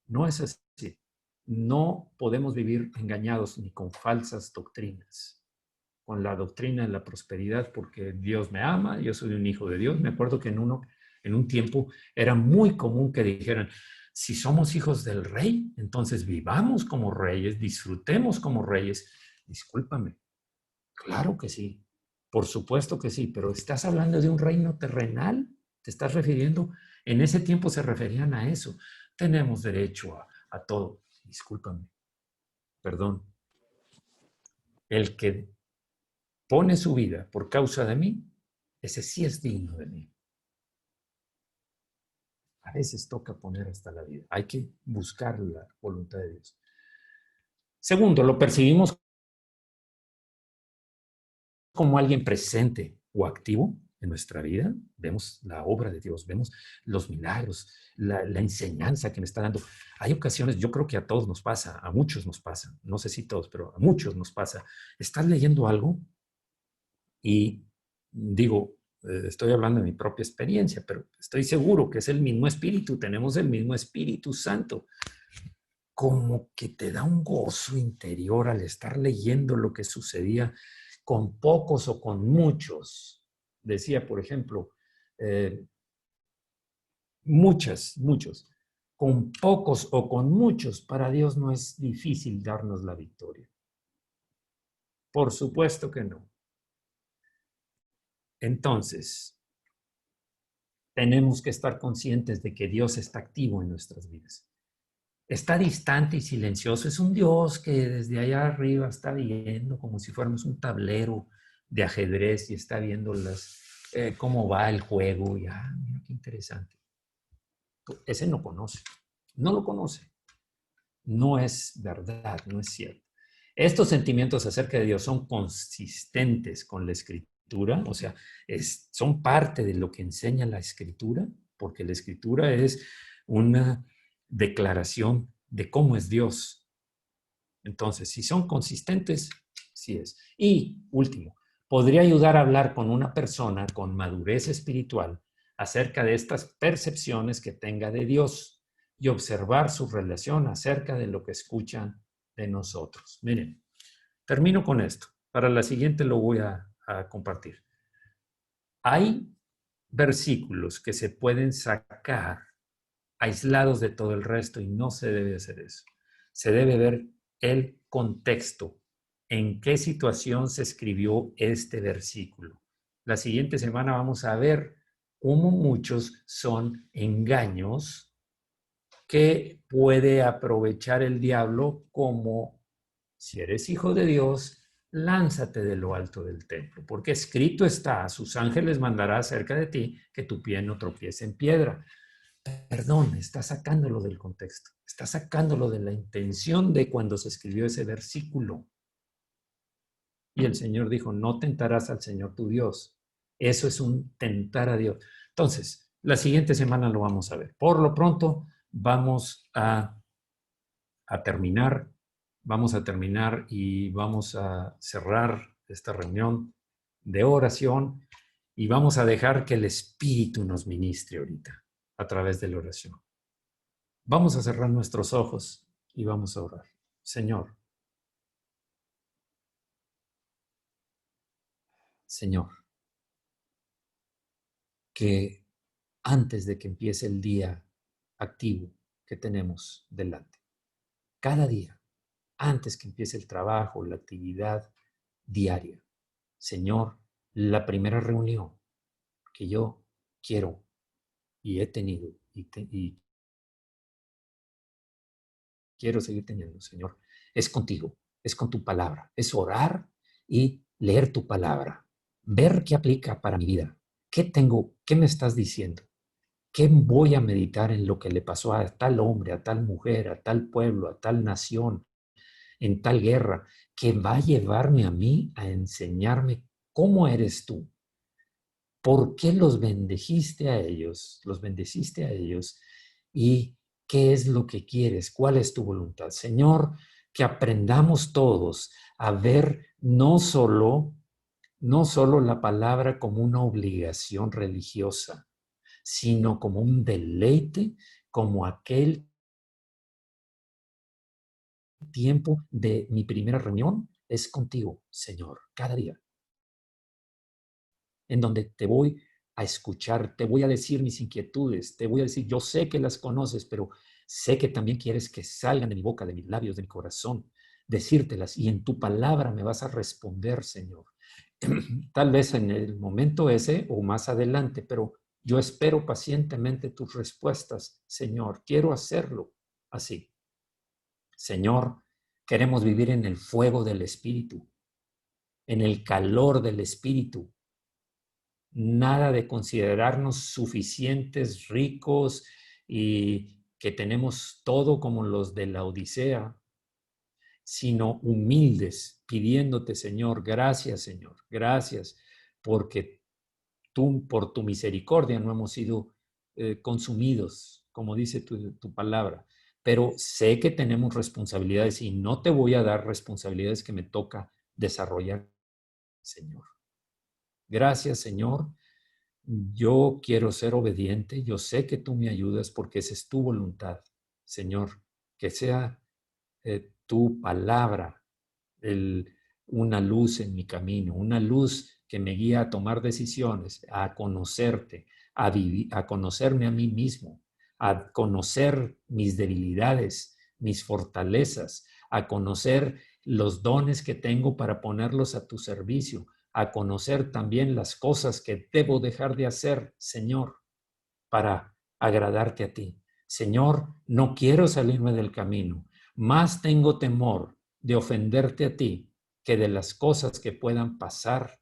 No es así. No podemos vivir engañados ni con falsas doctrinas, con la doctrina de la prosperidad, porque Dios me ama, yo soy un hijo de Dios. Me acuerdo que en un tiempo era muy común que dijeran, Si somos hijos del rey, entonces vivamos como reyes, disfrutemos como reyes. Discúlpame, claro que sí, por supuesto que sí, pero estás hablando de un reino terrenal, te estás refiriendo, en ese tiempo se referían a eso. Tenemos derecho a todo. Discúlpame, perdón. El que pone su vida por causa de mí, ese sí es digno de mí. A veces toca poner hasta la vida. Hay que buscar la voluntad de Dios. Segundo, lo percibimos como alguien presente o activo en nuestra vida. Vemos la obra de Dios, vemos los milagros, la enseñanza que me está dando. Hay ocasiones, yo creo que a todos nos pasa, a muchos nos pasa, no sé si todos, pero a muchos nos pasa. Estás leyendo algo y digo, estoy hablando de mi propia experiencia, pero estoy seguro que es el mismo Espíritu, tenemos el mismo Espíritu Santo. Como que te da un gozo interior al estar leyendo lo que sucedía con pocos o con muchos. Decía, por ejemplo, muchos. Con pocos o con muchos, para Dios no es difícil darnos la victoria. Por supuesto que no. Entonces, tenemos que estar conscientes de que Dios está activo en nuestras vidas. Está distante y silencioso. Es un Dios que desde allá arriba está viendo como si fuéramos un tablero de ajedrez y está viendo cómo va el juego. Y, mira qué interesante. Ese no conoce, no lo conoce. No es verdad, no es cierto. Estos sentimientos acerca de Dios son consistentes con la Escritura, o sea, son parte de lo que enseña la Escritura, porque la Escritura es una declaración de cómo es Dios. Entonces, si son consistentes, sí es. Y último, podría ayudar a hablar con una persona con madurez espiritual acerca de estas percepciones que tenga de Dios y observar su relación acerca de lo que escuchan de nosotros. Miren, termino con esto. Para la siguiente lo voy a compartir. Hay versículos que se pueden sacar aislados de todo el resto y no se debe hacer eso. Se debe ver el contexto, en qué situación se escribió este versículo. La siguiente semana vamos a ver cómo muchos son engaños que puede aprovechar el diablo como, si eres hijo de Dios, lánzate de lo alto del templo, porque escrito está, a sus ángeles mandará cerca de ti que tu pie no tropiece en piedra. Perdón, está sacándolo del contexto, está sacándolo de la intención de cuando se escribió ese versículo. Y el Señor dijo, no tentarás al Señor tu Dios. Eso es un tentar a Dios. Entonces, la siguiente semana lo vamos a ver. Por lo pronto, vamos a terminar. Vamos a terminar y vamos a cerrar esta reunión de oración y vamos a dejar que el Espíritu nos ministre ahorita a través de la oración. Vamos a cerrar nuestros ojos y vamos a orar. Señor, que antes de que empiece el día activo que tenemos delante, cada día, antes que empiece el trabajo, la actividad diaria, Señor, la primera reunión que yo quiero y he tenido y quiero seguir teniendo, Señor, es contigo, es con tu palabra, es orar y leer tu palabra, ver qué aplica para mi vida, qué tengo, qué me estás diciendo, qué voy a meditar en lo que le pasó a tal hombre, a tal mujer, a tal pueblo, a tal nación, en tal guerra, que va a llevarme a mí a enseñarme cómo eres tú. ¿Por qué los bendeciste a ellos? Los bendeciste a ellos. ¿Y qué es lo que quieres? ¿Cuál es tu voluntad? Señor, que aprendamos todos a ver no solo la palabra como una obligación religiosa, sino como un deleite, como aquel tiempo de mi primera reunión es contigo, Señor, cada día, en donde te voy a escuchar, te voy a decir mis inquietudes, te voy a decir, yo sé que las conoces, pero Sé que también quieres que salgan de mi boca, de mis labios, de mi corazón, decírtelas, y en tu palabra me vas a responder, Señor. Tal vez en el momento ese o más adelante, pero yo espero pacientemente tus respuestas, Señor. Quiero hacerlo así. Señor, queremos vivir en el fuego del Espíritu, en el calor del Espíritu. Nada de considerarnos suficientes, ricos y que tenemos todo como los de la Odisea, sino humildes, pidiéndote, Señor, gracias, porque tú, por tu misericordia, no hemos sido consumidos, como dice tu palabra. Pero sé que tenemos responsabilidades y no te voy a dar responsabilidades que me toca desarrollar, Señor. Gracias, Señor. Yo quiero ser obediente. Yo sé que tú me ayudas porque esa es tu voluntad, Señor. Que sea tu palabra una luz en mi camino, una luz que me guía a tomar decisiones, a conocerte, a conocerme a mí mismo, a conocer mis debilidades, mis fortalezas, a conocer los dones que tengo para ponerlos a tu servicio, a conocer también las cosas que debo dejar de hacer, Señor, para agradarte a ti. Señor, no quiero salirme del camino, más tengo temor de ofenderte a ti que de las cosas que puedan pasar,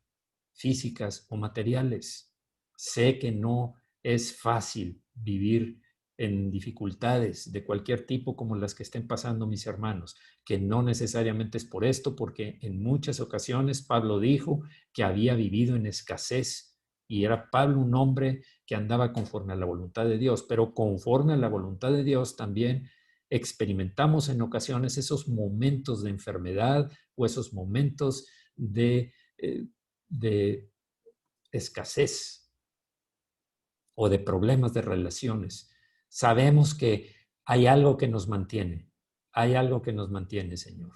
físicas o materiales. Sé que no es fácil vivir en dificultades de cualquier tipo como las que estén pasando mis hermanos, que no necesariamente es por esto, porque en muchas ocasiones Pablo dijo que había vivido en escasez y era Pablo un hombre que andaba conforme a la voluntad de Dios, pero conforme a la voluntad de Dios también experimentamos en ocasiones esos momentos de enfermedad o esos momentos de escasez o de problemas de relaciones. Sabemos que hay algo que nos mantiene, Señor,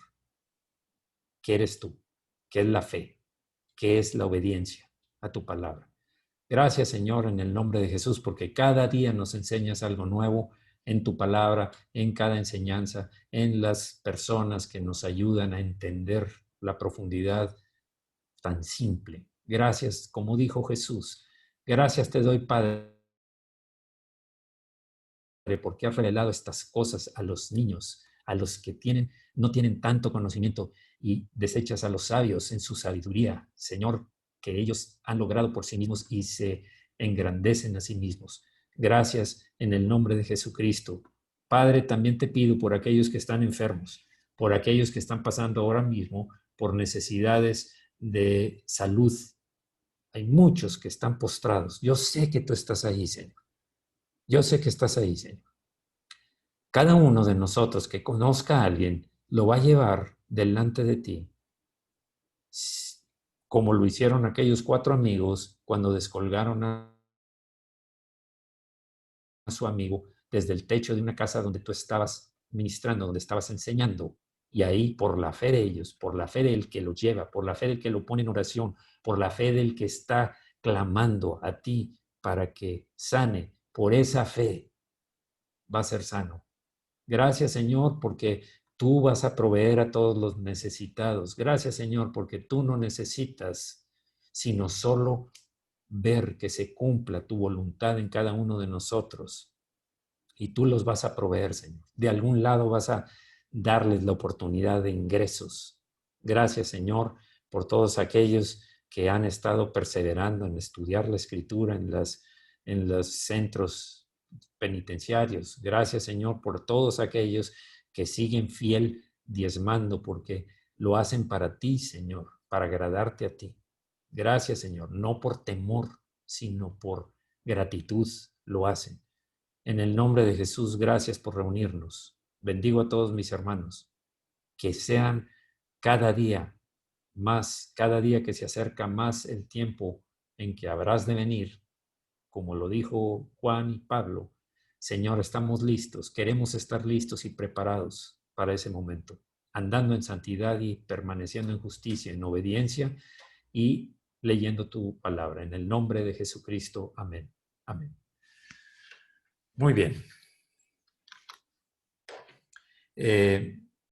que eres tú, que es la fe, que es la obediencia a tu palabra. Gracias, Señor, en el nombre de Jesús, porque cada día nos enseñas algo nuevo en tu palabra, en cada enseñanza, en las personas que nos ayudan a entender la profundidad tan simple. Gracias, como dijo Jesús. Gracias te doy, Padre, porque has revelado estas cosas a los niños, a los que no tienen tanto conocimiento, y desechas a los sabios en su sabiduría, Señor, que ellos han logrado por sí mismos y se engrandecen a sí mismos. Gracias en el nombre de Jesucristo. Padre, también te pido por aquellos que están enfermos, por aquellos que están pasando ahora mismo por necesidades de salud. Hay muchos que están postrados. Yo sé que tú estás ahí, Señor. Yo sé que estás ahí, Señor. Cada uno de nosotros que conozca a alguien lo va a llevar delante de ti, como lo hicieron aquellos 4 amigos cuando descolgaron a su amigo desde el techo de una casa donde tú estabas ministrando, donde estabas enseñando. Y ahí, por la fe de ellos, por la fe del que lo lleva, por la fe del que lo pone en oración, por la fe del que está clamando a ti para que sane, por esa fe va a ser sano. Gracias, Señor, porque tú vas a proveer a todos los necesitados. Gracias, Señor, porque tú no necesitas, sino solo ver que se cumpla tu voluntad en cada uno de nosotros. Y tú los vas a proveer, Señor. De algún lado vas a darles la oportunidad de ingresos. Gracias, Señor, por todos aquellos que han estado perseverando en estudiar la Escritura en los centros penitenciarios. Gracias, Señor, por todos aquellos que siguen fiel diezmando, porque lo hacen para ti, Señor, para agradarte a ti. Gracias, Señor, no por temor, sino por gratitud lo hacen. En el nombre de Jesús, gracias por reunirnos. Bendigo a todos mis hermanos, que sean cada día más, cada día que se acerca más el tiempo en que habrás de venir, como lo dijo Juan y Pablo. Señor, estamos listos, queremos estar listos y preparados para ese momento, andando en santidad y permaneciendo en justicia, en obediencia y leyendo tu palabra. En el nombre de Jesucristo. Amén. Amén. Muy bien.